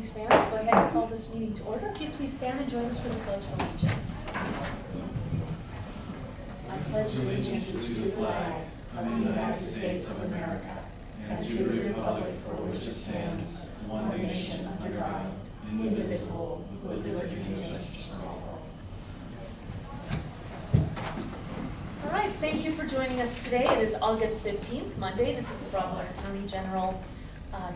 morning, Sam. I'll go ahead and call this meeting to order. If you please stand and join us for the Pledge of Allegiance. I pledge allegiance to the flag of the United States of America and to the republic for which it stands, one nation under God, indivisible, with liberty and justice for all. All right, thank you for joining us today. It is August 15th, Monday. This is the Broadwater County General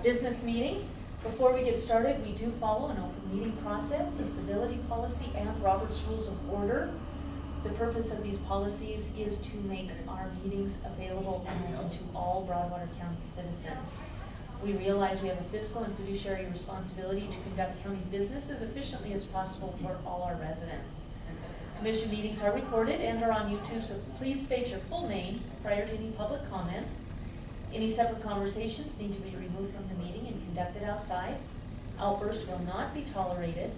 Business Meeting. Before we get started, we do follow an open meeting process, a civility policy, and Robert's Rules of Order. The purpose of these policies is to make our meetings available and open to all Broadwater County citizens. We realize we have a fiscal and fiduciary responsibility to conduct county business as efficiently as possible for all our residents. Commission meetings are recorded and are on YouTube, so please state your full name prior to any public comment. Any separate conversations need to be removed from the meeting and conducted outside. Outbursts will not be tolerated.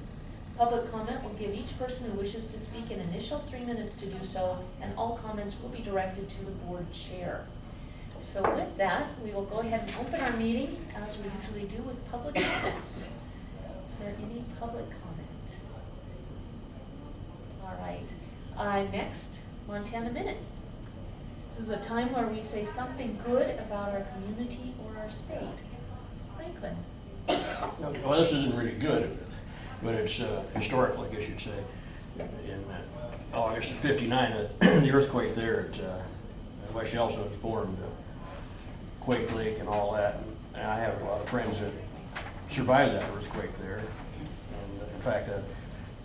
Public comment will give each person who wishes to speak an initial 3 minutes to do so, and all comments will be directed to the board chair. So with that, we will go ahead and open our meeting as we usually do with public comment. Is there any public comment? All right. Next, Montana Minute. This is a time where we say something good about our community or our state. Franklin. Well, this isn't really good, but it's historical, I guess you'd say. In August of '59, the earthquake there at West Yellowstone formed Quake Lake and all that. And I have a lot of friends that survived that earthquake there. And in fact,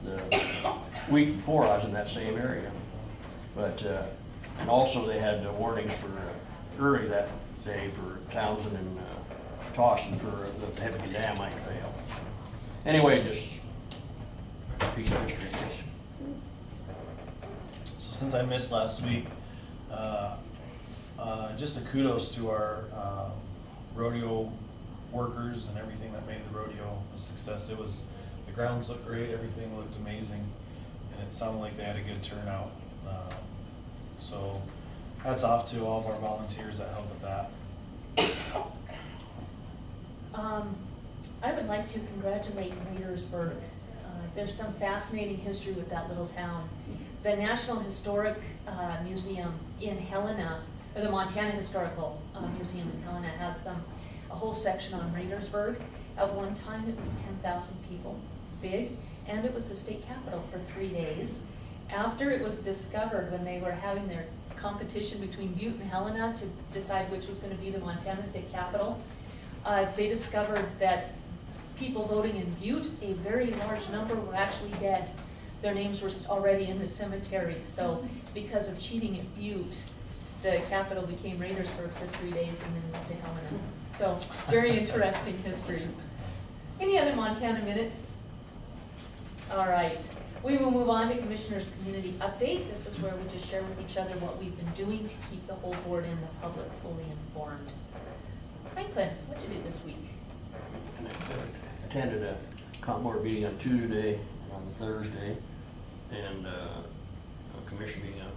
the week before I was in that same area. But and also they had warnings for early that day for Townsend and Towson for the Hebgen Dam might fail. So, anyway, just a piece of history, I guess. So since I missed last week, just a kudos to our rodeo workers and everything that made the rodeo a success. The grounds looked great, everything looked amazing, and it sounded like they had a good turnout. So hats off to all of our volunteers that helped with that. I would like to congratulate Raidersburg. There's some fascinating history with that little town. The National Historic Museum in Helena, or the Montana Historical Museum in Helena, has a whole section on Raidersburg. At one time, it was 10,000 people, big, and it was the state capital for 3 days. After it was discovered, when they were having their competition between Butte and Helena to decide which was going to be the Montana state capital, they discovered that people voting in Butte, a very large number, were actually dead. Their names were already in the cemetery. So because of cheating at Butte, the capital became Raidersburg for 3 days and then moved to Helena. So very interesting history. Any other Montana minutes? All right. We will move on to Commissioner's Community Update. This is where we just share with each other what we've been doing to keep the whole board and the public fully informed. Franklin, what did you do this week? And I attended a comp board meeting on Tuesday and on Thursday, and a commission meeting on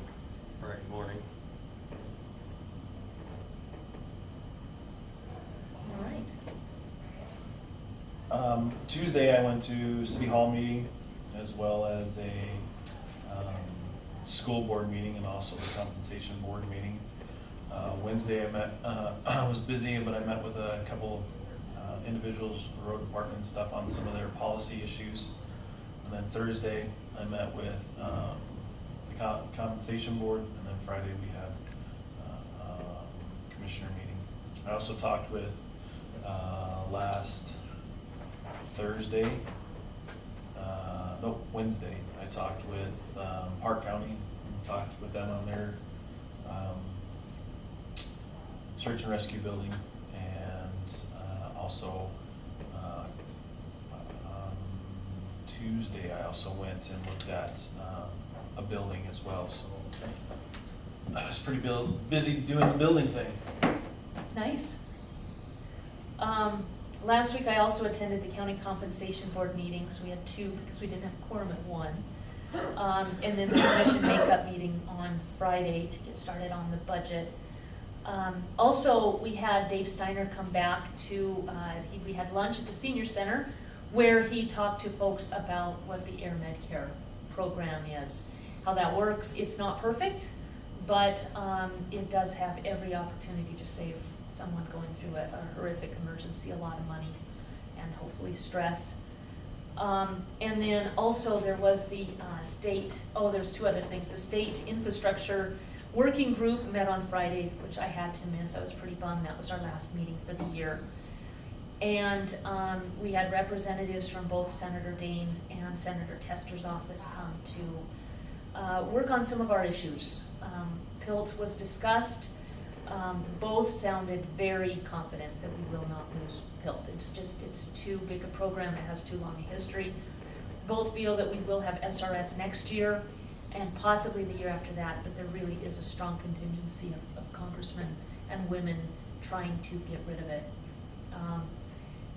Friday morning. All right. Tuesday I went to City Hall meeting as well as a school board meeting and also the compensation board meeting. Wednesday I met, I was busy, but I met with a couple individuals, road department and stuff on some of their policy issues. And then Thursday I met with the compensation board, and then Friday we had a commissioner meeting. I also talked with last Thursday, Wednesday, I talked with Park County, talked with them on their search and rescue building, and also Tuesday I also went and looked at a building as well, so I was pretty busy doing the building thing. Nice. Last week I also attended the county compensation board meetings. We had 2 because we didn't have a quorum at 1. And then the commission makeup meeting on Friday to get started on the budget. Also, we had Dave Steiner come back to, we had lunch at the senior center where he talked to folks about what the Air Med Care program is, how that works. It's not perfect, but it does have every opportunity to save someone going through a horrific emergency a lot of money and hopefully stress. And then also there was the there's two other things. The state infrastructure working group met on Friday, which I had to miss. I was pretty bummed. That was our last meeting for the year. And we had representatives from both Senator Daines and Senator Tester's office come to work on some of our issues. PILT was discussed. Both sounded very confident that we will not lose PILT. It's too big a program, it has too long a history. Both feel that we will have SRS next year and possibly the year after that, but there really is a strong contingency of congressmen and women trying to get rid of it.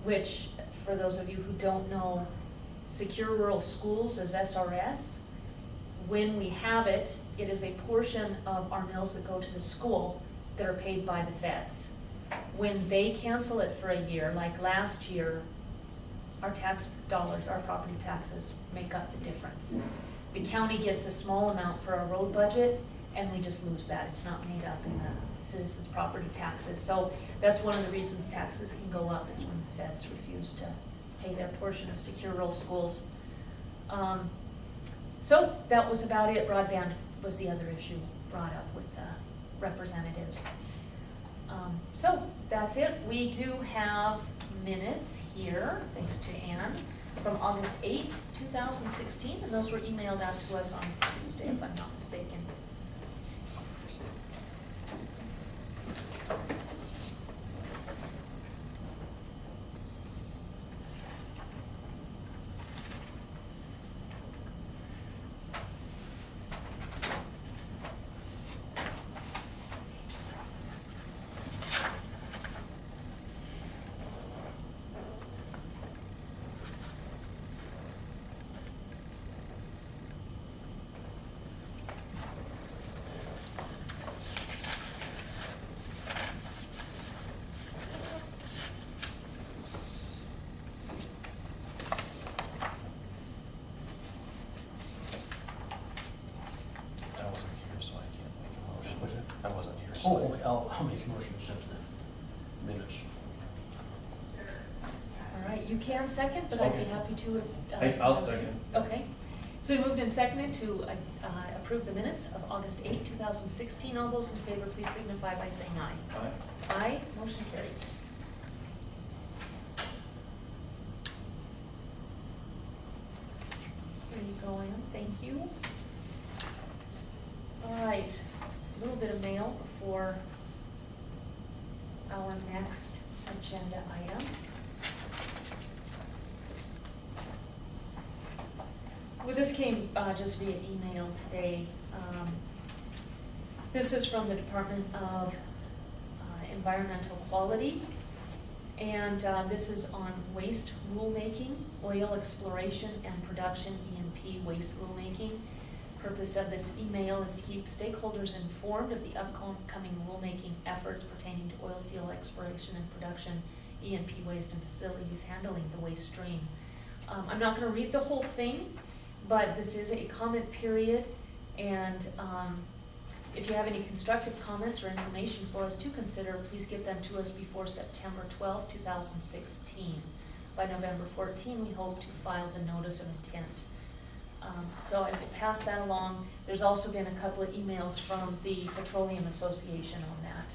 Which, for those of you who don't know, Secure Rural Schools is SRS. When we have it, it is a portion of our mills that go to the school that are paid by the feds. When they cancel it for a year, like last year, our tax dollars, our property taxes make up the difference. The county gets a small amount for our road budget, and we just lose that. It's not made up in the citizens' property taxes. So that's one of the reasons taxes can go up, is when the feds refuse to pay their portion of Secure Rural Schools. So that was about it. Broadband was the other issue brought up with the representatives. So that's it. We do have minutes here, thanks to Ann, from August 8, 2016, and those were emailed out to us on Tuesday, if I'm not mistaken. I wasn't here, so. Oh, okay, I'll make a motion to accept the minutes. All right, you can second, but I'd be Okay. happy to if. Thanks, I'll second. Okay. So we moved and seconded to approve the minutes of August 8, 2016. All those in favor, please signify by saying aye. Aye. Aye, motion carries. There you go, Ann, thank you. All right, a little bit of mail before our next agenda item. Well, this came just via email today. This is from the Department of Environmental Quality, and this is on waste rulemaking, oil exploration and production, E&P waste rulemaking. Purpose of this email is to keep stakeholders informed of the upcoming rulemaking efforts pertaining to oil field exploration and production, E&P waste, and facilities handling the waste stream. I'm not going to read the whole thing, but this is a comment period, and if you have any constructive comments or information for us to consider, please get them to us before September 12, 2016. By November 14, we hope to file the notice of intent. So I will pass that along. There's also been a couple of emails from the Petroleum Association on that.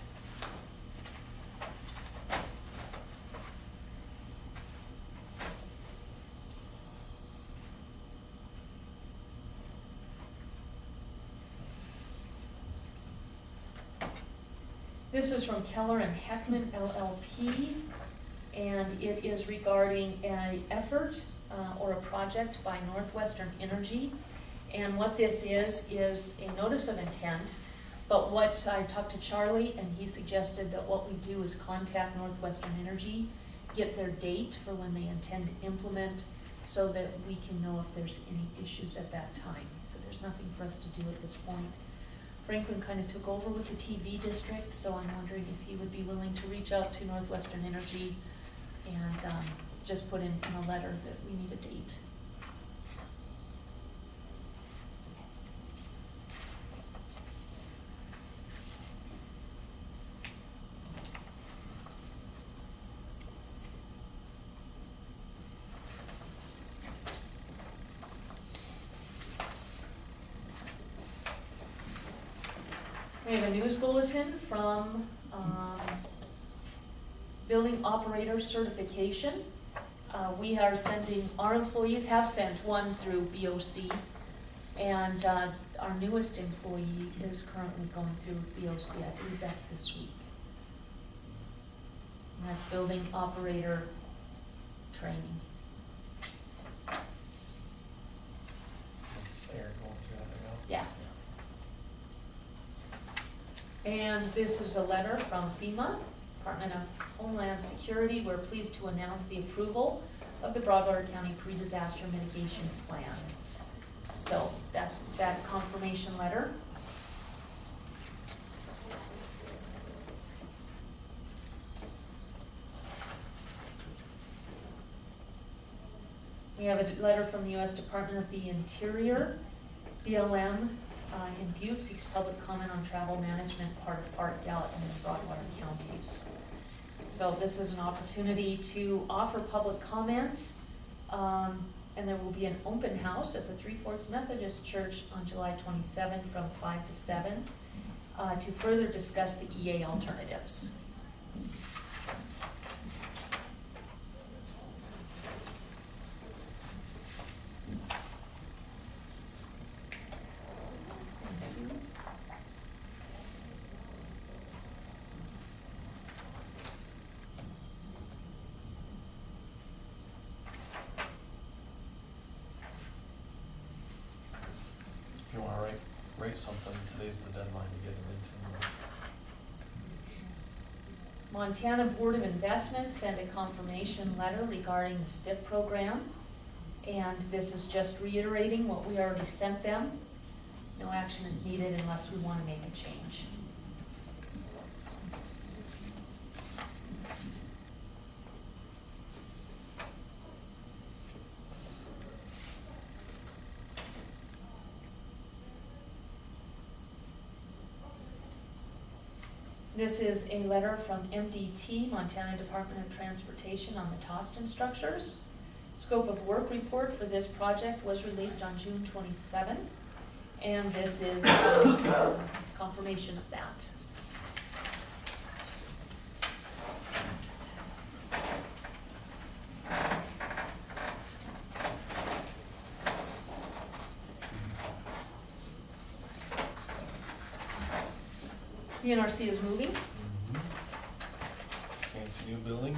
This is from Keller and Heckman LLP, and it is regarding an effort or a project by Northwestern Energy. And what this is a notice of intent, but what I talked to Charlie, and he suggested that what we do is contact Northwestern Energy, get their date for when they intend to implement, so that we can know if there's any issues at that time. So there's nothing for us to do at this point. Franklin kind of took over with the TV district, so I'm wondering if he would be willing to reach out to Northwestern Energy and just put in a letter that we need a date. We have a news bulletin from Building Operator Certification. We are sending, our employees have sent one through BOC, and our newest employee is currently going through BOC. I believe that's this week. And that's Building Operator Training. It's Aaron going through that right now. Yeah. And this is a letter from FEMA, Department of Homeland Security. We're pleased to announce the approval of the Broadwater County Pre-Disaster Mitigation Plan. So that's that confirmation letter. We have a letter from the U.S. Department of the Interior, BLM, in Butte seeks public comment on travel management part of Art Gallatin and Broadwater counties. So this is an opportunity to offer public comment, and there will be an open house at the Three Forks Methodist Church on July 27th from 5 to 7 to further discuss the EA alternatives. If you wanna write something, today's the deadline to get it into. Montana Board of Investments sent a confirmation letter regarding the STIP program. And this is just reiterating what we already sent them. No action is needed unless we want to make a change. This is a letter from MDT, Montana Department of Transportation, on the Toston structures. Scope of work report for this project was released on June 27th, and this is confirmation of that. DNRC is moving. Fancy new building.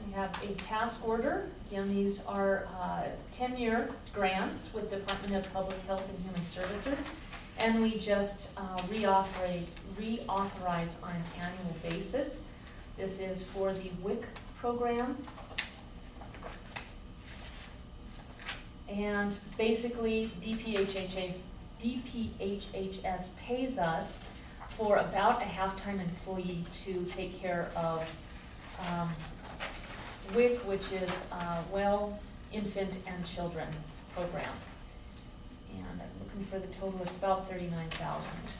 We have a task order. Again, these are 10-year grants with the Department of Public Health and Human Services. And we just reauthorize on an annual basis. This is for the WIC program. And basically, DPHHS pays us for about a half-time employee to take care of WIC, which is Well, Infant and Children program. And I'm looking for the total, it's about $39,000.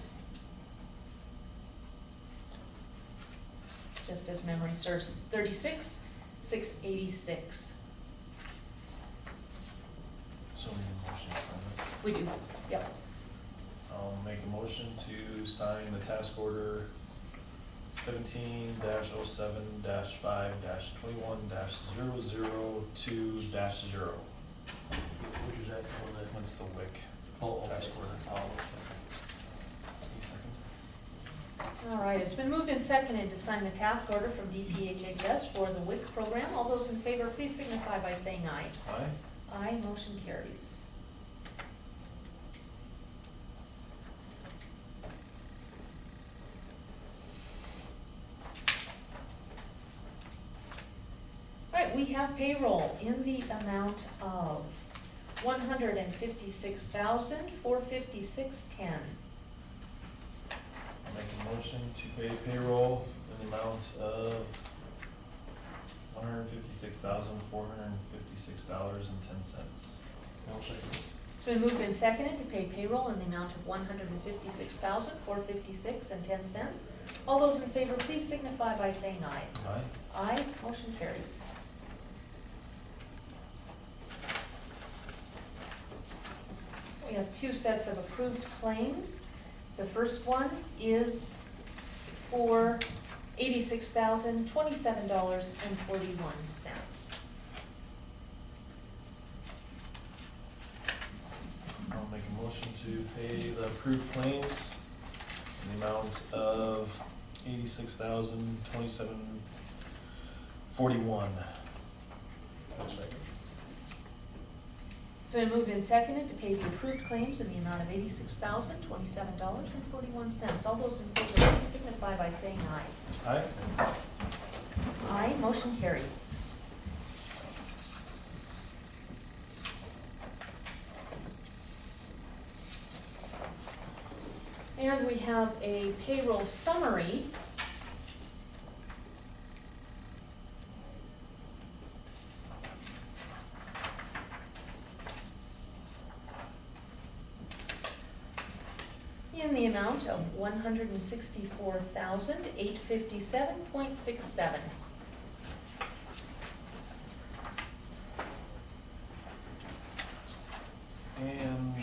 Just as memory serves, $36,686. So we need a motion to sign this. We do, yep. I'll make a motion to sign the task order 17-07-5-21-002-0. Which is that for the? What's the WIC? Oh, okay. Task order. Oh, Any second? All right, it's been moved and seconded to sign the task order from DPHHS for the WIC program. All those in favor, please signify by saying aye. Aye. Aye, motion carries. All right, we have payroll in the amount of $156,456.10. motion to pay payroll in the amount of $156,456.10. I'll second. It's been moved and seconded to pay payroll in the amount of $156,456.10. All those in favor, please signify by saying aye. Aye. Aye, motion carries. We have two sets of approved claims. The first one is for $86,027.41. I'll make a motion to pay the approved claims in the amount of $86,027.41. I'll second. It's been moved and seconded to pay the approved claims in the amount of $86,027.41. All those in favor, please signify by saying aye. Aye. Aye, motion carries. And we have a payroll summary. In the amount of $164,857.67. And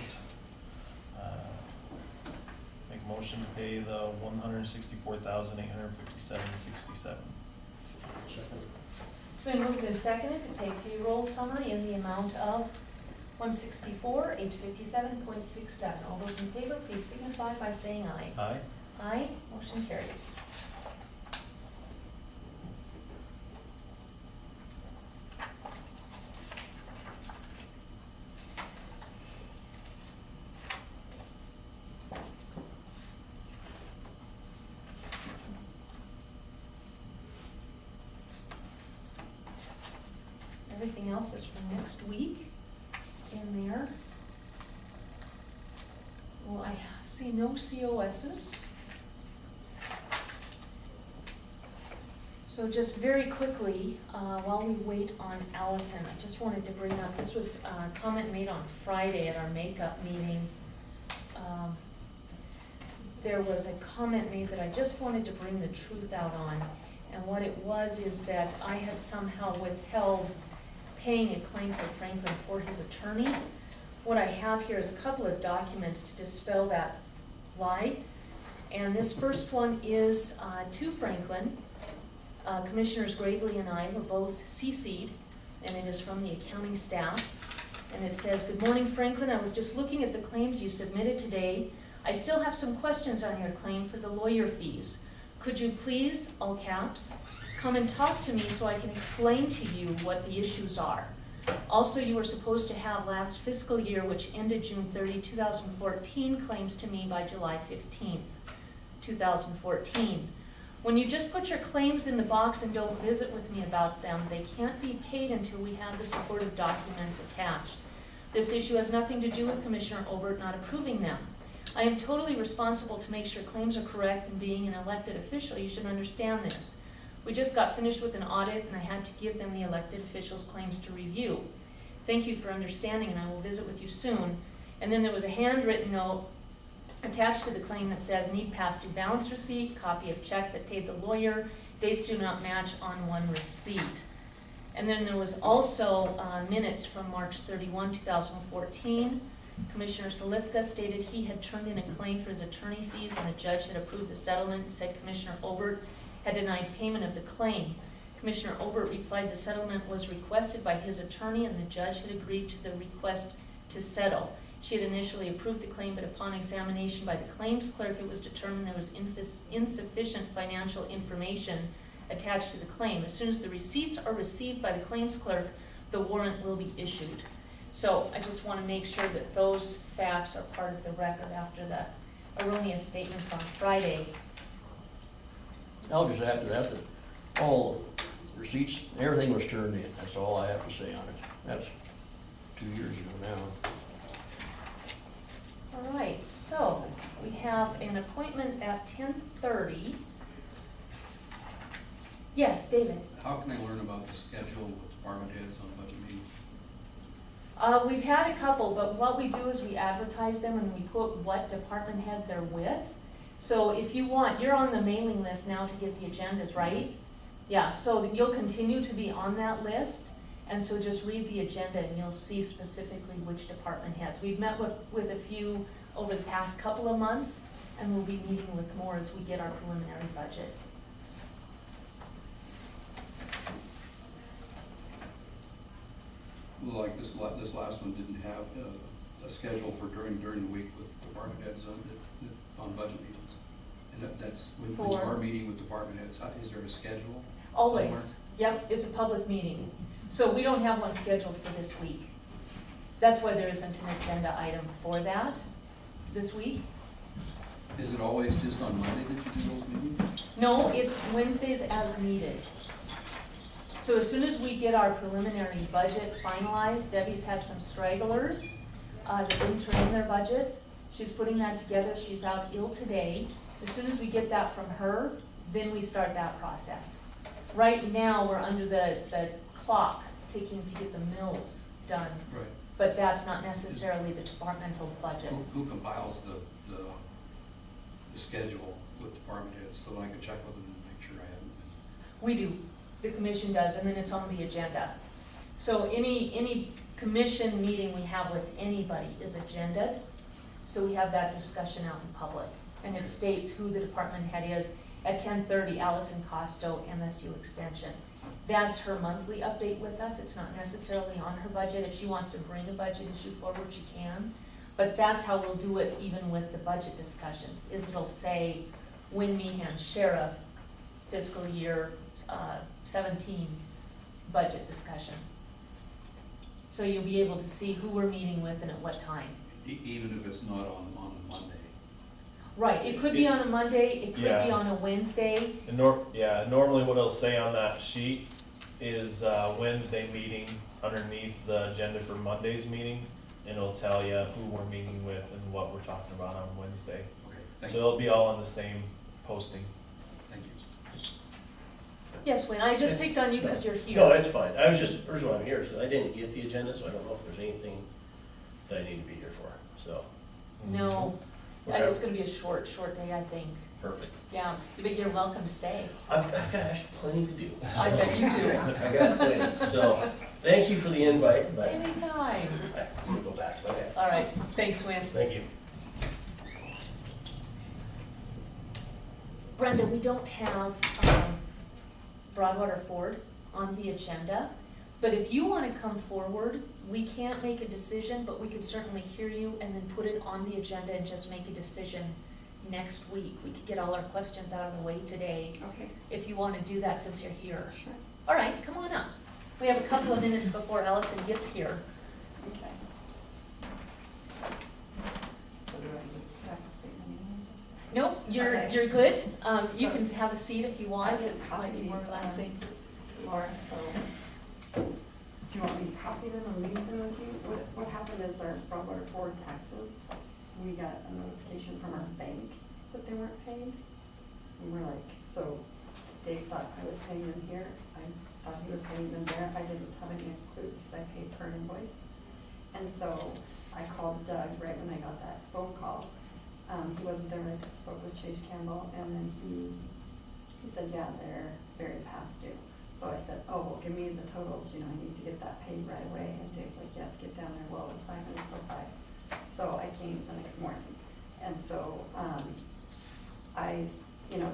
make a motion to pay the $164,857.67. Second. It's been moved and seconded to pay payroll summary in the amount of $164,857.67. All those in favor, please signify by saying aye. Aye. Aye, motion carries. Everything else is for next week in there. Well, I see no COSs. So just very quickly, while we wait on Allison, I just wanted to bring up, this was a comment made on Friday at our makeup meeting. There was a comment made that I just wanted to bring the truth out on. And what it was is that I had somehow withheld paying a claim for Franklin for his attorney. What I have here is a couple of documents to dispel that lie. And this first one is to Franklin. Commissioners Gravely and I were both CC'd, and it is from the accounting staff. And it says, "Good morning, Franklin. I was just looking at the claims you submitted today. I still have some questions on your claim for the lawyer fees. Could you please, all caps, come and talk to me so I can explain to you what the issues are. Also, you were supposed to have last fiscal year, which ended June 30, 2014, claims to me by July 15th, 2014. When you just put your claims in the box and don't visit with me about them, they can't be paid until we have the supportive documents attached. This issue has nothing to do with Commissioner Obert not approving them. I am totally responsible to make sure claims are correct, and being an elected official, you should understand this. We just got finished with an audit, and I had to give them the elected officials' claims to review. Thank you for understanding, and I will visit with you soon." And then there was a handwritten note attached to the claim that says, "Need past due balance receipt, copy of check that paid the lawyer, dates do not match on one receipt." And then there was also minutes from March 31, 2014. Commissioner Salifka stated he had turned in a claim for his attorney fees, and the judge had approved the settlement and said Commissioner Obert had denied payment of the claim. Commissioner Obert replied the settlement was requested by his attorney, and the judge had agreed to the request to settle. She had initially approved the claim, but upon examination by the claims clerk, it was determined there was insufficient financial information attached to the claim. As soon as the receipts are received by the claims clerk, the warrant will be issued. So I just want to make sure that those facts are part of the record after the erroneous statements on Friday. I'll just add to that, that all receipts, everything was turned in. That's all I have to say on it. That's 2 years ago now. All right, so we have an appointment at 10:30. Yes, David? How can I learn about the schedule with department heads on budget meetings? We've had a couple, but what we do is we advertise them and we put what department head they're with. So if you want, you're on the mailing list now to get the agendas, right? Yeah, so you'll continue to be on that list, and so just read the agenda and you'll see specifically which department heads. We've met with a few over the past couple of months, and we'll be meeting with more as we get our preliminary budget. Like this last one didn't have a schedule for during the week with department heads on budget meetings. And that's, when you are meeting with department heads, is there a schedule? Always, yep, it's a public meeting. So we don't have one scheduled for this week. That's why there isn't an agenda item for that this week. Is it always just on Monday that you do those meetings? No, it's Wednesdays as needed. So as soon as we get our preliminary budget finalized, Debbie's had some stragglers that didn't turn in their budgets. She's putting that together, she's out ill today. As soon as we get that from her, then we start that process. Right now, we're under the clock ticking to get the mills done, Right. but that's not necessarily the departmental budgets. Who compiles the schedule with department heads so that I can check with them and make sure I haven't been? We do, the commission does, and then it's on the agenda. So any commission meeting we have with anybody is agended, so we have that discussion out in public. And it states who the department head is. At 10:30, Allison Costo, MSU Extension. That's her monthly update with us. It's not necessarily on her budget. If she wants to bring a budget issue forward, she can. But that's how we'll do it even with the budget discussions, is it'll say Win Meehan Sheriff fiscal year 17 budget discussion. So you'll be able to see who we're meeting with and at what time. Even if it's not on a Monday? Right, it could be on a Monday, it could be Yeah. on a Wednesday. And normally what it'll say on that sheet is Wednesday meeting underneath the agenda for Monday's meeting, and it'll tell you who we're meeting with and what we're talking about on Wednesday. Okay, thank So you. it'll be all on the same posting. Thank you. Yes, Wayne, I just picked on you because you're here. No, it's fine. I was just, the reason why I'm here is 'cause I didn't get the agenda, so I don't know if there's anything that I need to be here for, so, No, Okay. it's gonna be a short day, I think. perfect. Yeah, but you're welcome to stay. I've got actually plenty to do. I bet you do. I got plenty, so, thank you for the invite, but Anytime. I'm gonna go back, okay? All right, thanks, Wayne. Thank you. Brenda, we don't have Broadwater Ford on the agenda, but if you want to come forward, we can't make a decision, but we could certainly hear you and then put it on the agenda and just make a decision next week. We could get all our questions out of the way today, Okay, if you want to do that since you're here. sure, All right, come on up. We have a couple of minutes before Allison gets here. okay. So do I just have to state my name? Nope, you're Okay. you're good. You can have a seat if you want. I can It might be more copy these, relaxing. Laura, so, do you want me to copy them or leave them with you? What happened is our Broadwater Ford taxes, we got a notification from our bank that they weren't paid. And we're like, so Dave thought I was paying them here, I thought he was paying them there, I didn't have any clue because I paid per invoice. And so I called Doug right when I got that phone call. He wasn't there, I spoke with Chase Campbell, and then he said, yeah, they're very past due. So I said, oh, well, give me the totals, I need to get that paid right away. And Dave's like, yes, get down there. Well, it was 5 minutes till 5. So I came the next morning. And so,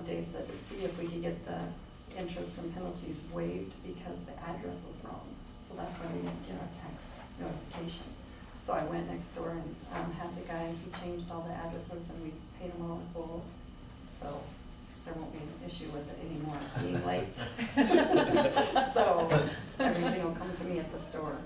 Dave said to see if we could get the interest and penalties waived because the address was wrong. So that's why we didn't get our tax notification. So I went next door and had the guy, he changed all the addresses and we paid them all in full. So there won't be an issue with it anymore, being late. So everything will come to me at the store,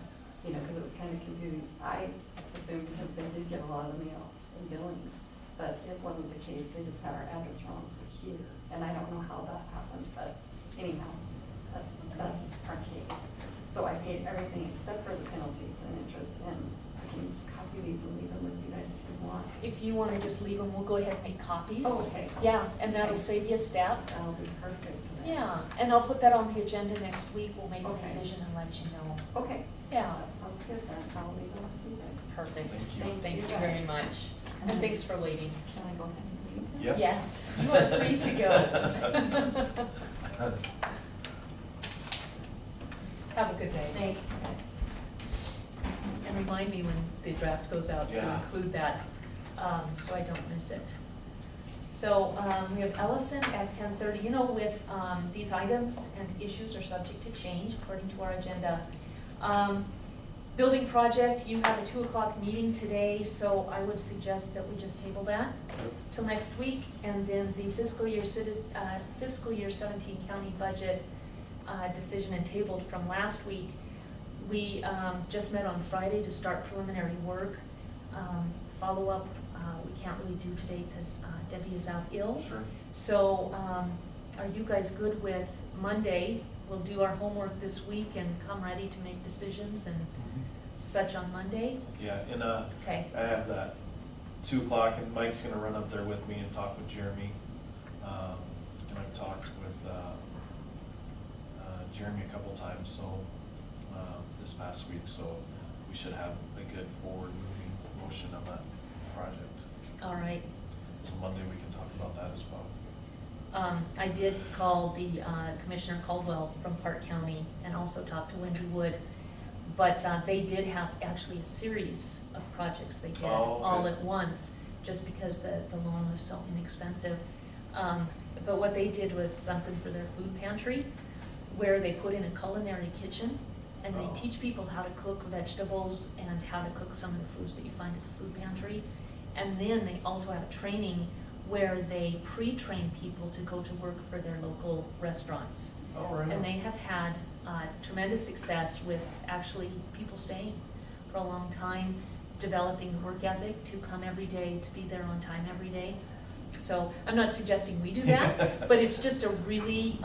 because it was kind of confusing. I assumed that they did get a lot of the mail and billings, but it wasn't the case. They just had our address wrong for here. And I don't know how that happened, but anyhow, that's our case. So I paid everything except for the penalties and interest, and I can copy these and leave them with you guys if you want? If you wanna just leave them, we'll go ahead and make copies. Oh, okay. Yeah, and that'll save you a step. That'll be perfect. Yeah, and I'll put that on the agenda next week, we'll make a Okay. decision and let you know. Okay. Yeah, That sounds good then. I'll leave them with you guys. perfect. Thank Thank you. you very much, and thanks for waiting. Can I go ahead and leave? Yes. Yes, you are free to go. Have a good day. Thanks. And remind me when the draft goes out to Yeah. include that, so I don't miss it. So, we have Ellison at 10:30. You know, with, these items and issues are subject to change according to our agenda. Building project, you have a 2 o'clock meeting today, so I would suggest that we just table that till next week. And then the fiscal year 17 county budget, decision and tabled from last week. We just met on Friday to start preliminary work. Follow-up, we can't really do today because Debbie is out ill. Sure. So are you guys good with Monday? We'll do our homework this week and come ready to make decisions and such on Monday? Yeah, and Okay. I have that 2 o'clock, and Mike's gonna run up there with me and talk with Jeremy. And I've talked with Jeremy a couple times, so this past week, so we should have a good forward-moving motion on that project. All right. So Monday we can talk about that as well. I did call the Commissioner Caldwell from Park County and also talked to Wendy Wood. But they did have actually a series of projects they did Oh, okay. all at once, just because the loan was so inexpensive. But what they did was something for their food pantry, where they put in a culinary kitchen, and they Oh. teach people how to cook vegetables and how to cook some of the foods that you find at the food pantry. And then they also have a training where they pre-train people to go to work for their local restaurants. Oh, right. And they have had tremendous success with actually people staying for a long time, developing work ethic to come every day, to be there on time every day. So I'm not suggesting we do that, but it's just a really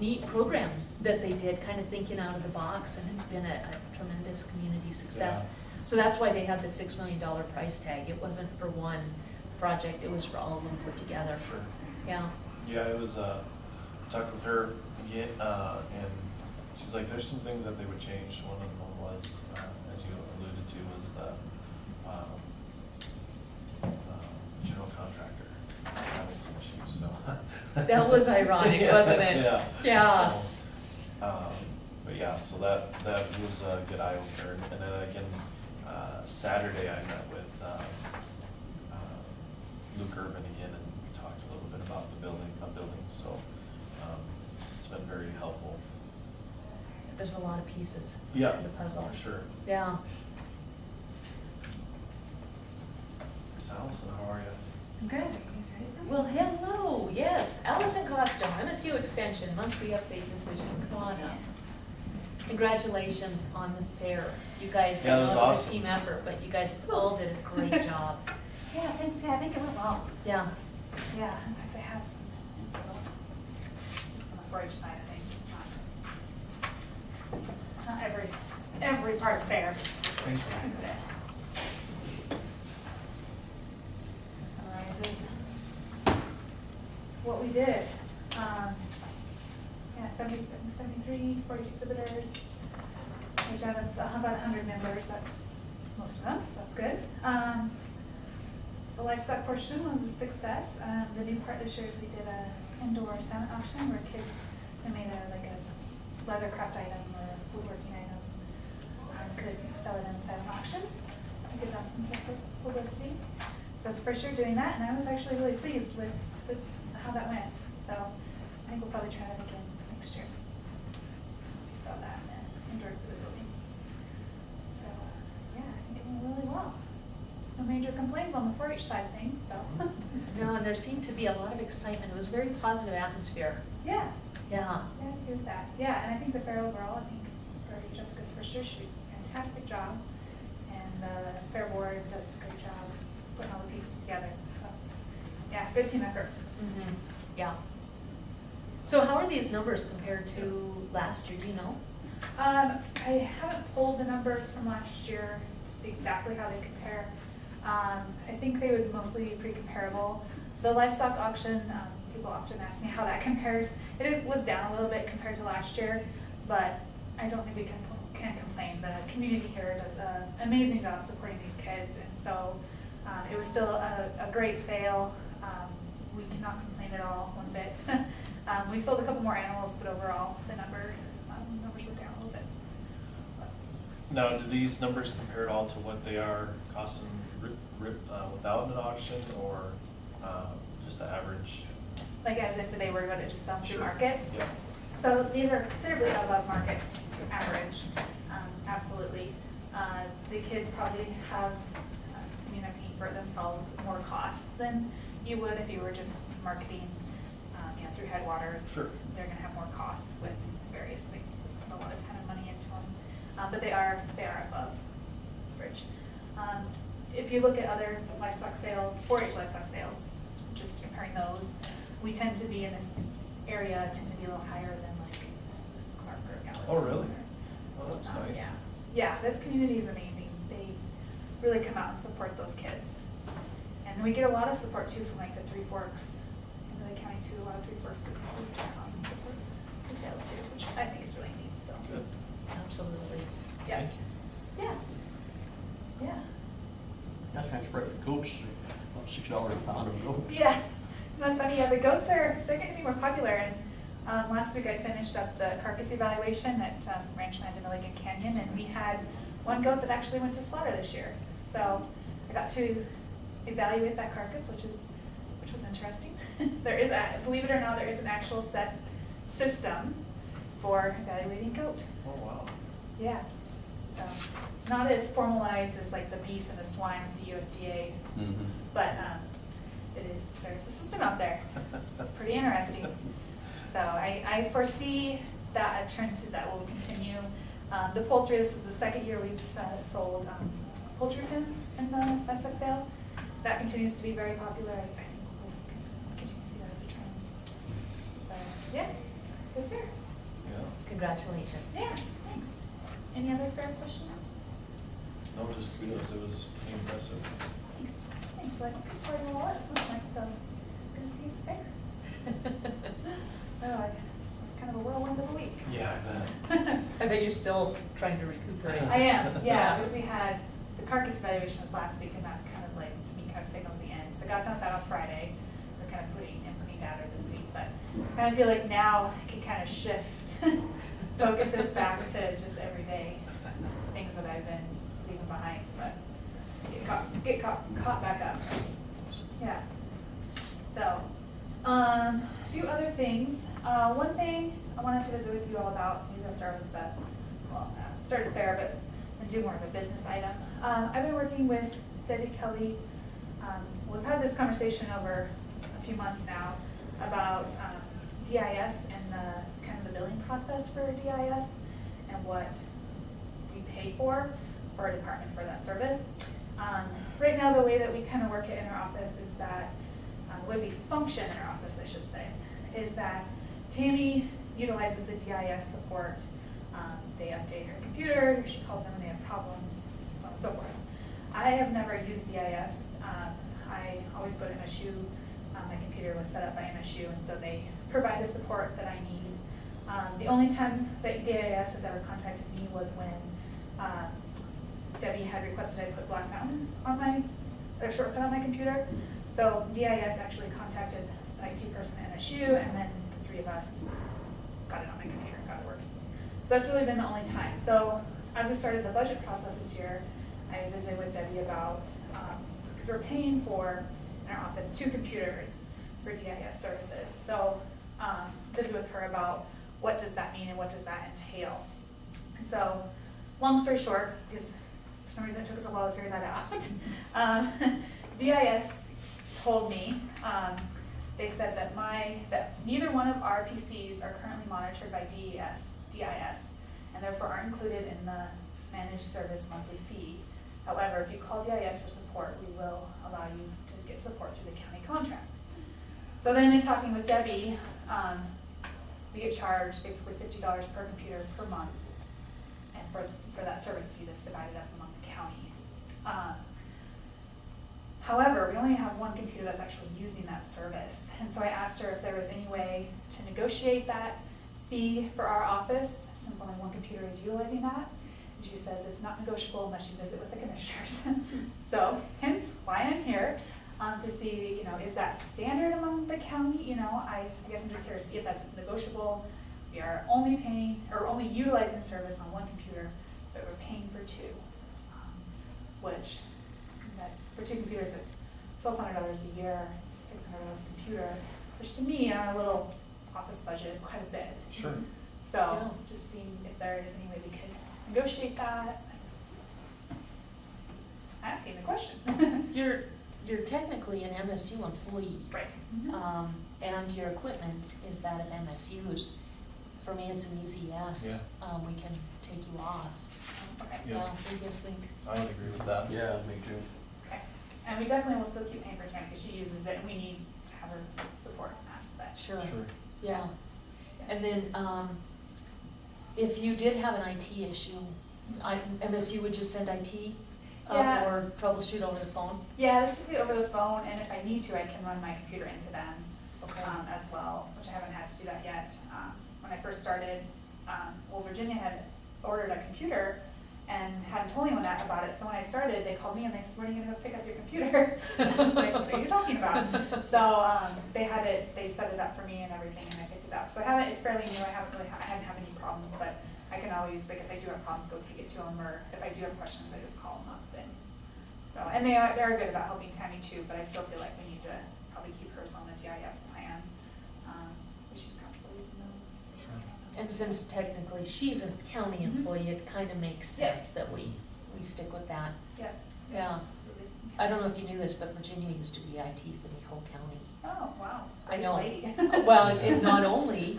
neat program that they did, kind of thinking out of the box, and it's been a tremendous community success. Yeah. So that's why they had the $6 million price tag. It wasn't for one project, it was for all of them put together. Sure. Yeah. Yeah, it was, talked with her again, and she's like, there's some things that they would change. One of them was, as you alluded to, was the, general contractor having some issues, so. That was ironic, wasn't it? Yeah. Yeah. So, but yeah, so that was a good eye opener. And then again, Saturday I met with, Luke Urban again, and we talked a little bit about the building, so, it's been very helpful. There's a lot of pieces Yeah, to the puzzle. for sure. Yeah. Miss Allison, how are you? Good. Are you guys ready for me? Well, hello, yes, Allison Costa, MSU Extension, monthly update decision, come on up. Congratulations on the fair. You guys, I Yeah, that know was it was a awesome. team effort, but you guys all did a great job. Yeah, thanks. Yeah, I think it went well. Yeah, Yeah, in fact, I have some info. Just on the 4-H side of things. It's not every part fair. Thanks. Summarizes what we did. Yeah, 73 4-H exhibitors. We have about 100 members. That's most of them, so that's good. The livestock portion was a success. The new part this year is we did a indoor silent auction where kids, they made like a leather craft item or a woodworking item, could sell it in a silent auction. I give them some publicity. So it's the first year doing that, and I was actually really pleased with how that went. So I think we'll probably try that again next year. We saw that in the indoor exhibit building. So yeah, I think it went really well. No major complaints on the 4-H side of things, so. no, and there seemed to be a lot of excitement, it was a very positive atmosphere. Yeah, Yeah, yeah, I agree with that. Yeah, and I think the fair overall, I think for Jessica's first year, she did a fantastic job. And the fair board does a great job putting all the pieces together, so. Yeah, good team effort. mhm, yeah. So how are these numbers compared to last year, do you know? I haven't pulled the numbers from last year to see exactly how they compare. I think they would mostly be pretty comparable. The livestock auction, people often ask me how that compares. Was down a little bit compared to last year, but I don't think we can complain. The community here does an amazing job supporting these kids, and so it was still a great sale. We cannot complain at all one bit. We sold a couple more animals, but overall the numbers were down a little bit. Now, do these numbers compare at all to what they are costing without an auction, or just the average? Like as if they were going to just sell through Sure. market. Yeah. So these are considerably above market average, absolutely. The kids probably have, assuming they're paying for it themselves, more costs than you would if you were just marketing, through Headwaters. Sure. They're gonna have more costs with various things, put a lot of time and money into them. But they are above average. If you look at other livestock sales, 4-H livestock sales, just comparing those, we tend to be in this area, tend to be a little higher than like this Clark or Gallatin. Oh, really? Oh, that's nice. Yeah. Yeah, this community is amazing. They really come out and support those kids. And we get a lot of support too from like the Three Forks, in the county too, a lot of Three Forks businesses turn on and support the sale too, which I think is really neat, so. Good. Absolutely. Yeah. Thank you. Yeah. Yeah. That kind of spread with goats, about $6 a pound of goat. Yeah, not funny. Yeah, the goats they're going to be more popular. And last week I finished up the carcass evaluation at Ranchland in Milligan Canyon, and we had one goat that actually went to slaughter this year. So I got to evaluate that carcass, which was interesting. There is, believe it or not, there is an actual set system for evaluating goat. Oh, wow. Yeah. So it's not as formalized as like the beef and the swine with the USDA, but there's a system out there. It's pretty interesting. So I foresee that a trend that will continue. The poultry, this is the second year we've sold poultry pins in the livestock sale. That continues to be very popular. I think we'll continue to see that as a trend. So yeah, good fair. Yeah. Congratulations. Yeah, thanks. Any other fair questions? No, just kudos. It was pretty impressive. Thanks. Thanks. So I think I started a lot last night, so I was gonna see you fair. Oh, it's kind of a whirlwind of a week. Yeah, I bet. I bet you're still trying to recuperate. I am, yeah, because we had, the carcass evaluation was last week, and that kind of like, to me, kind of signals the end. So I got done with that on Friday. We're kind of putting data this week, but I kind of feel like now I can kind of shift focuses back to just everyday things that I've been leaving behind, but get caught back up. Yeah. So, a few other things. One thing I wanted to visit with you all about, maybe I'll start with started fair, but and do more of a business item. I've been working with Debbie Kelly. We've had this conversation over a few months now about DIS and the kind of the billing process for DIS and what we pay for our department for that service. Right now, the way that we kind of work it in our office is that, the way we function in our office, I should say, is that Tammy utilizes the DIS support. They update her computer, she calls them when they have problems, so on and so forth. I have never used DIS. I always go to MSU. My computer was set up by MSU, and so they provide the support that I need. The only time that DIS has ever contacted me was when Debbie had requested I put Black Mountain on a shortcut on my computer. So DIS actually contacted the IT person at MSU, and then the three of us got it on my computer and got it working. So that's really been the only time. So as we started the budget process this year, I visited with Debbie about, because we're paying for, in our office, 2 computers for DIS services. So visited with her about what does that mean and what does that entail. And so, long story short, because for some reason it took us a while to figure that out, DIS told me, they said that neither one of our PCs are currently monitored by DIS, and therefore aren't included in the managed service monthly fee. However, if you call DIS for support, we will allow you to get support through the county contract. So then in talking with Debbie, we get charged basically $50 per computer per month, and for that service fee that's divided up among the county. However, we only have one computer that's actually using that service. And so I asked her if there was any way to negotiate that fee for our office, since only one computer is utilizing that. And she says it's not negotiable unless you visit with the commissioners. So hence why I'm here, to see, is that standard among the county? I guess I'm just here to see if that's negotiable. We are only paying, or only utilizing the service on one computer, but we're paying for two. Which, that's, for two computers, it's $1,200 a year, $600 a computer, which to me, on a little office budget is quite a bit. Sure. So, Yeah. just seeing if there is any way we could negotiate that. Asking the question. You're technically an MSU employee. Right. And your equipment is that of MSU's. For me, it's an easy yes. We can take you off. Okay. Yeah. Yeah, what do you guys think? I would agree with that. Yeah, me too. Okay. And we definitely will still keep paying for Tammy because she uses it and we need to have her support in that, but. Sure. Sure. Yeah. And then, if you did have an IT issue, MSU would just send IT Yeah. up or troubleshoot over the phone? Yeah, they should be over the phone, and if I need to, I can run my computer into them Okay. as well, which I haven't had to do that yet. When I first started, Virginia had ordered a computer and hadn't told anyone that about it, so when I started, they called me and they said, when are you gonna go pick up your computer? I was like, what are you talking about? So, they set it up for me and everything, and I picked it up. So it's fairly new, I hadn't had any problems, but I can always, like, if I do have problems, go take it to them, or if I do have questions, I just call them up. And they're good about helping Tammy too, but I still feel like we need to probably keep hers on the GIS plan, but she's comfortable using those. Sure. And since technically she's a county employee, it kind of makes Yeah. sense that we stick with that. Yeah. Yeah. Absolutely. I don't know if you knew this, but Virginia used to be IT for the whole county. Oh, wow. I know. Lady. Well, and not only,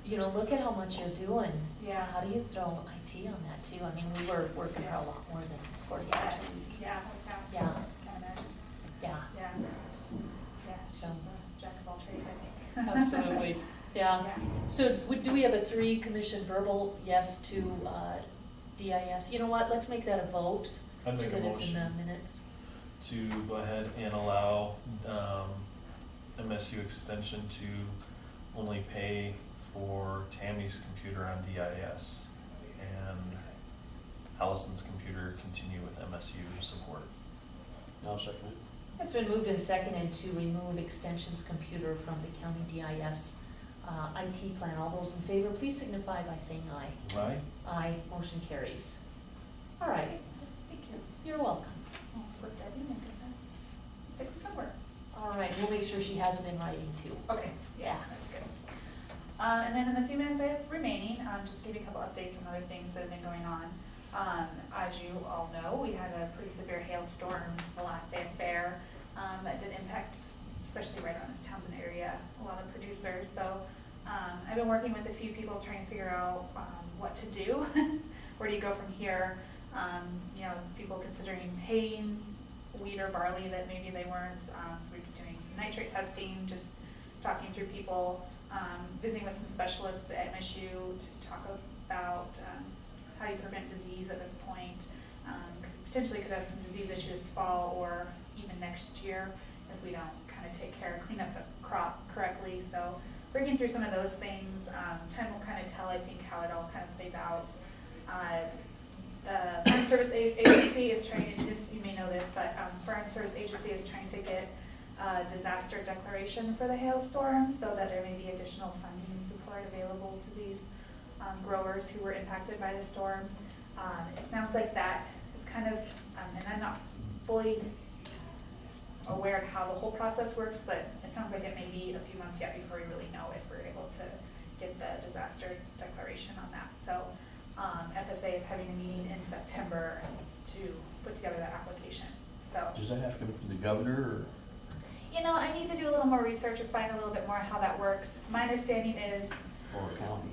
look at how much you're doing. Yeah. How do you throw IT on that too? I mean, we were working for a lot more than 40 hours a week. Yeah, Yeah. Can imagine. Yeah, Yeah. Yeah, she's So. a jack of all trades, I think. absolutely. Yeah. Yeah. So do we have a 3-commission verbal yes to DIS? You know what, let's make that a vote. I'd make So a that it's in the motion minutes. to go ahead and allow MSU Extension to only pay for Tammy's computer on DIS and Allison's computer continue with MSU support. I'll second it. It's been moved and seconded to remove Extension's computer from the county DIS IT plan. All those in favor, please signify by saying aye. Right? Aye, motion carries. All right, Thank you. you're welcome. I'll put Debbie in and fix the number. All right, we'll make sure she has them in writing too. Okay, yeah, that's good. And then in the few minutes I have remaining, just give you a couple updates on other things that have been going on. As you all know, we had a pretty severe hailstorm the last day of fair that did impact, especially right around this Townsend area, a lot of producers. So I've been working with a few people trying to figure out what to do. Where do you go from here? People considering haying wheat or barley that maybe they weren't. So we're doing some nitrate testing, just talking through people, visiting with some specialists at MSU to talk about how you prevent disease at this point, because we potentially could have some disease issues this fall or even next year if we don't kind of take care and clean up the crop correctly. So working through some of those things, time will kind of tell, I think, how it all kind of plays out. The Farm Service Agency is trying to, you may know this, but Farm Service Agency is trying to get a disaster declaration for the hailstorm so that there may be additional funding and support available to these growers who were impacted by the storm. It sounds like that is kind of, and I'm not fully aware of how the whole process works, but it sounds like it may be a few months yet before we really know if we're able to get the disaster declaration on that. So FSA is having a meeting in September to put together that application. So, Does that have to come from the governor I need to do a little more research and find a little bit more how that works. My understanding is, or county?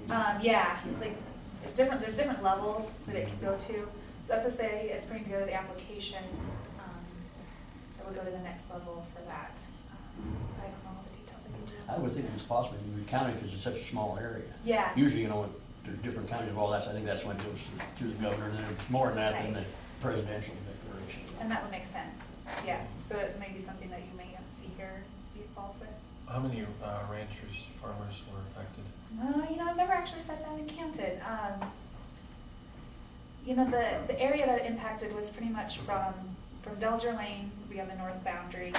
there's different levels that it can go to. So FSA is putting together the application. It will go to the next level for that. I don't know all the details I can do. I would think it's possible in the county because it's such a small area. Yeah. Usually, there's different counties of all that, so I think that's when it goes to the governor, and then if it's more than that, then the presidential declaration. And that would make sense. Yeah, so it may be something that you may see here be involved with. How many ranchers, farmers were affected? I've never actually sat down and counted. The area that it impacted was pretty much from Delger Lane, we have the north boundary.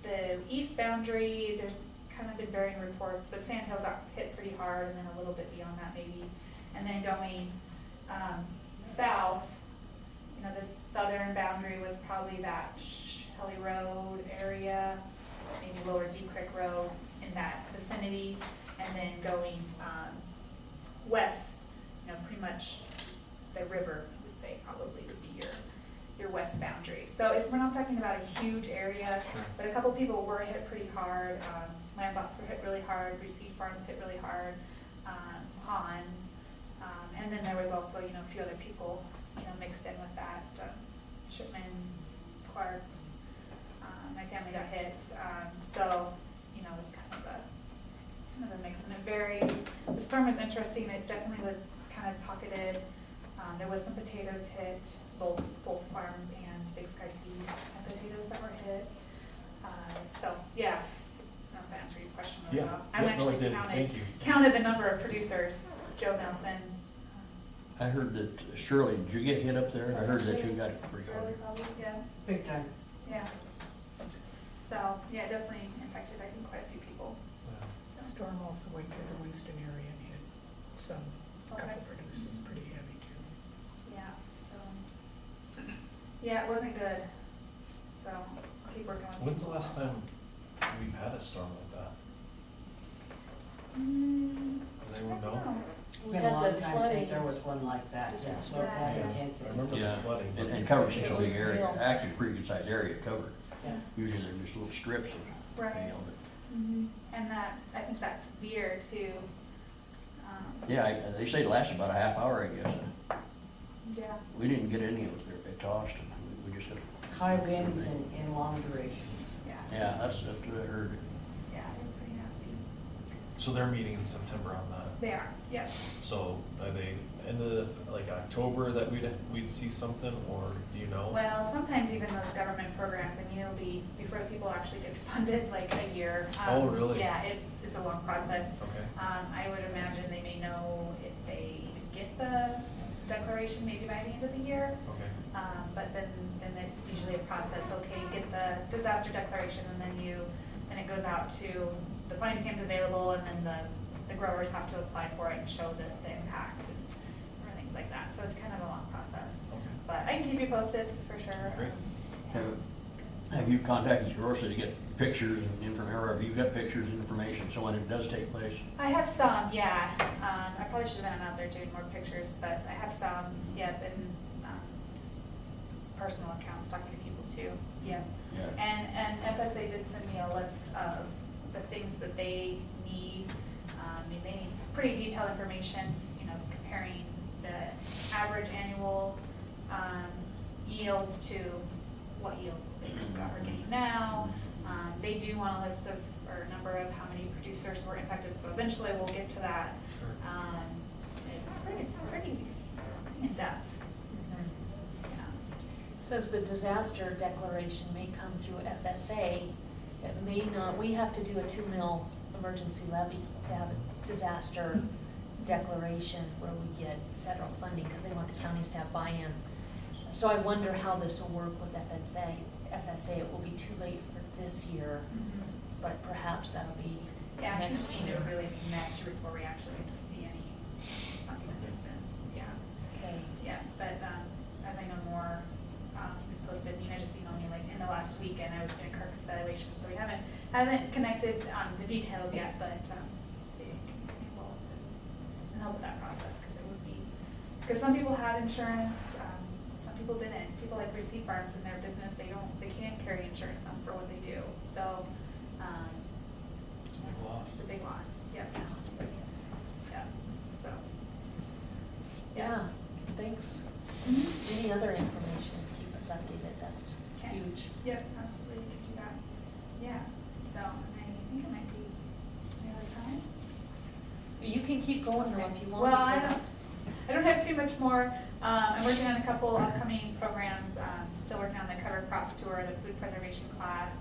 The east boundary, there's kind of been varying reports, but Sand Hill got hit pretty hard, and then a little bit beyond that maybe. And then going south, the southern boundary was probably that Shelley Road area, maybe Lower Deep Creek Road in that vicinity, and then going west, pretty much the river, I would say probably would be your west boundary. So we're not talking about a huge area, Sure. but a couple people were hit pretty hard. Landlots were hit really hard, Receipt Farms hit really hard, ponds, and then there was also, a few other people, mixed in with that, Shipmans, Clarks, my family got hit, so, it's kind of a mix, and it varies. The storm was interesting, it definitely was kind of pocketed. There was some potatoes hit, both farms and Big Sky Seed had potatoes that were hit. So, yeah, I don't know if that answered your question really Yeah. well. I Yeah, no, it actually did. Thank you. counted the number of producers, Joe Nelson. I heard that, Shirley, did you get hit up there? I heard that you got it pretty Shirley hard. probably, yeah, Big time. yeah. So, yeah, definitely impacted, I think, quite a few people. Yeah. Storm also went through the Winston area and hit some, couple Okay. producers pretty heavy too. Yeah, so, yeah, it wasn't good. So, I'll keep working on it. When's the last time we've had a storm like that? Does anyone know? We Been a had long the time flooding. since there was one like that, yeah, Disaster. so that Yeah. intensity. I remember Yeah, the flooding. but- and covered such a It was big area, real. actually a pretty good sized area covered. Yeah. Usually they're just little strips of Right. hail, And that, I think that's severe too. but, yeah, they say it lasted about a half hour, I guess. Yeah. We didn't get any of it there at Austin, we just had. High winds and long duration. Yeah. Yeah, that's what I heard. Yeah, it was pretty nasty. So they're meeting in September on that. They are, yeah. So are they in the, like October that we'd see something, or do you know? Well, sometimes even those government programs, it'll be before people actually get funded, like a year. Oh, really? Yeah, it's a long process. Okay. I would imagine they may know if they get the declaration maybe by the end of the year. Okay. But then it's usually a process, okay, get the disaster declaration, and then it goes out to, the funding becomes available, and then the growers have to apply for it and show the impact and things like that. So it's kind of a long process. Okay. But I can keep you posted for sure. Great. Have you contacted the grocery to get pictures and information, or have you got pictures and information, so when it does take place? I have some, yeah. I probably should have been out there doing more pictures, but I have some, yeah, been just personal accounts, talking to people too, yeah. Yeah. And FSA did send me a list of the things that they need. They need pretty detailed information, comparing the average annual yields to what yields they are getting now. They do want a list of, or a number of how many producers were impacted, so eventually we'll get to that. Sure. It's pretty in-depth. Yeah. Says the disaster declaration may come through FSA. It may not, we have to do a 2 mil emergency levy to have a disaster declaration where we get federal funding, because they want the counties to have buy-in. So I wonder how this will work with FSA. It will be too late for this year, but perhaps that'll be Yeah, next I think year. it'll really be next year before we actually get to see any funding assistance, yeah. Okay. Yeah, but as I know more, we posted, Nina just emailed me like in the last week, and I was doing Kirk's evaluation, so we haven't connected on the details yet, but they can stay involved and help with that process, because it would be, because some people had insurance, some people didn't. People like Receipt Farms in their business, they can't carry insurance on for what they do, so. It's a big loss. It's a big loss, yep. Yeah, so. Yeah, thanks. Mhm. Any other information, just keep us updated, that's Okay. huge. Yep, absolutely, we can do that. Yeah, so I think it might be any other time. You can keep going though if you want. Well, because- I don't have too much more. I'm working on a couple upcoming programs, still working on the cover crops tour, the food preservation class.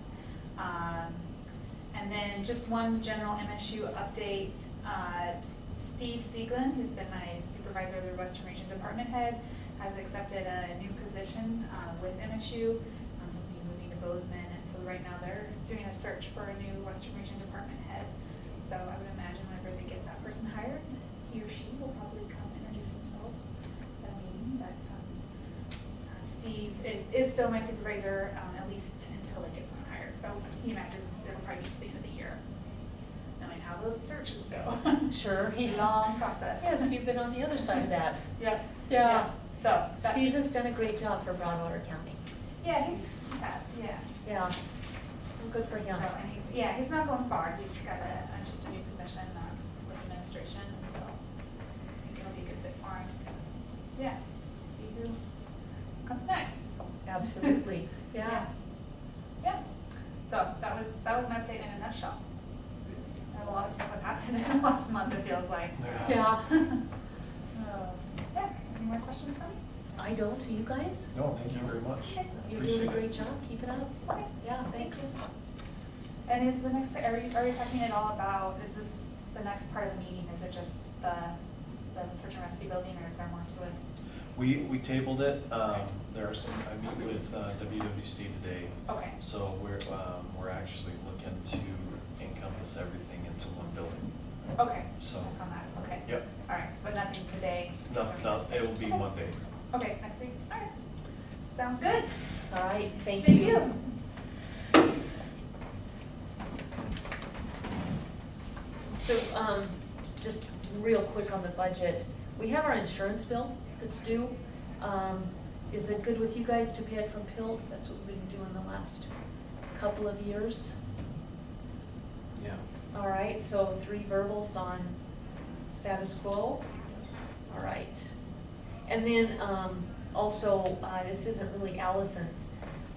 And then just one general MSU update. Steve Sieglin, who's been my supervisor of the Western Region Department Head, has accepted a new position with MSU. He'll be moving to Bozeman, and so right now they're doing a search for a new Western Region Department Head. So I would imagine whenever they get that person hired, he or she will probably come introduce themselves at a meeting. But Steve is still my supervisor, at least until it gets someone hired. So he imagines it'll probably be to the end of the year, knowing how those searches go. Sure. Long process. Yes, you've been on the other side of that. Yep. Yeah. So that's- Steve has done a great job for Broadwater County. Yeah, he has, yeah. Yeah. Well, good for him. So, and he's not going far. He's got just a new position with administration, and so I think it'll be a good fit for him. Yeah, just to see who comes next. Absolutely. Yeah. Yeah. So that was an update in a nutshell. A lot of stuff have happened in the last month, it feels like. Yeah. Yeah, any more questions for me? I don't, do you guys? No, thank you very much. Okay. You're Appreciate doing a it. great job, keep it up. Okay. Yeah, thanks. And is the next, are we talking at all about, is this the next part of the meeting, is it just the search and rescue building, or is there more to it? We tabled it. There are some, I meet with WWC today. Okay. So we're actually looking to encompass everything into one building. Okay. So- Work on that, okay. Yep. All right, so but nothing today? Nothing, it will be Okay. Monday. Okay, next week, all right. Sounds good. All right, thank Thank you. you. So, just real quick on the budget, we have our insurance bill that's due. Is it good with you guys to pay it from PILT? That's what we've been doing the last couple of years. Yeah. All right, so 3 verbals on status quo. All right. And then, also, this isn't really Allison's,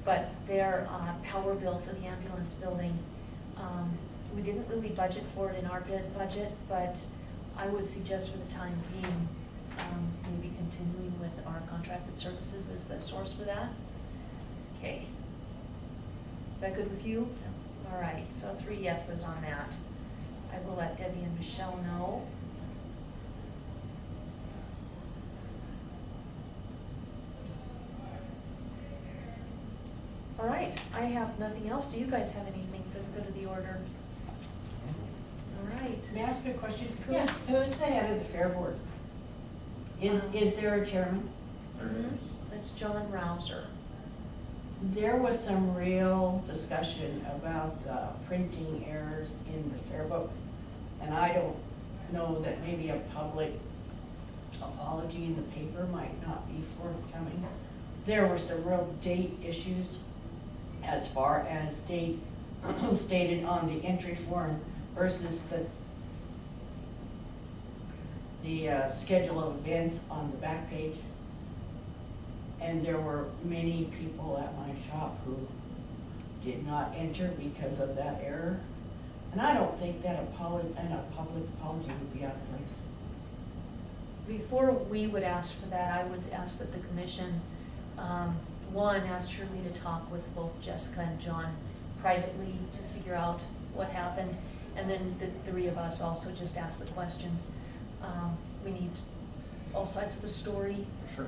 but their, power bill for the ambulance building, we didn't really budget for it in our budget, but I would suggest for the time being, maybe continuing with our contracted services as the source for that. Okay. Is that good with you? Yeah. All right, so 3 yeses on that. I will let Debbie and Michelle know. All right, I have nothing else. Do you guys have anything for the good of the order? All right. May I ask you a question? Yeah. Who's the head of the fair board? Is there a chairman? That's John Rouser. There was some real discussion about the printing errors in the fair book. And I don't know that maybe a public apology in the paper might not be forthcoming. There were some real date issues as far as date stated on the entry form versus the schedule of events on the back page. And there were many people at my shop who did not enter because of that error. And I don't think that a public apology would be out of place. Before we would ask for that, I would ask that the commission, one, ask Shirley to talk with both Jessica and John privately to figure out what happened. And then the 3 of us also just ask the questions. We need all sides of the story. Sure.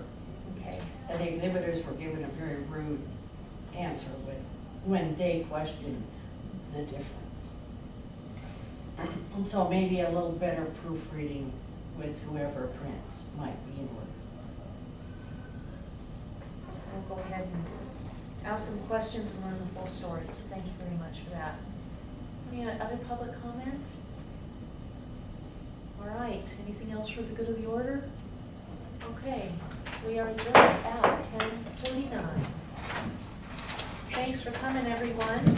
Okay. And the exhibitors were given a very rude answer when they questioned the difference. And so maybe a little better proofreading with whoever prints might be in order. We'll go ahead and ask some questions and learn the full story, so thank you very much for that. Any other public comment? All right, anything else for the good of the order? Okay, we are adjourned at 10:49. Thanks for coming, everyone.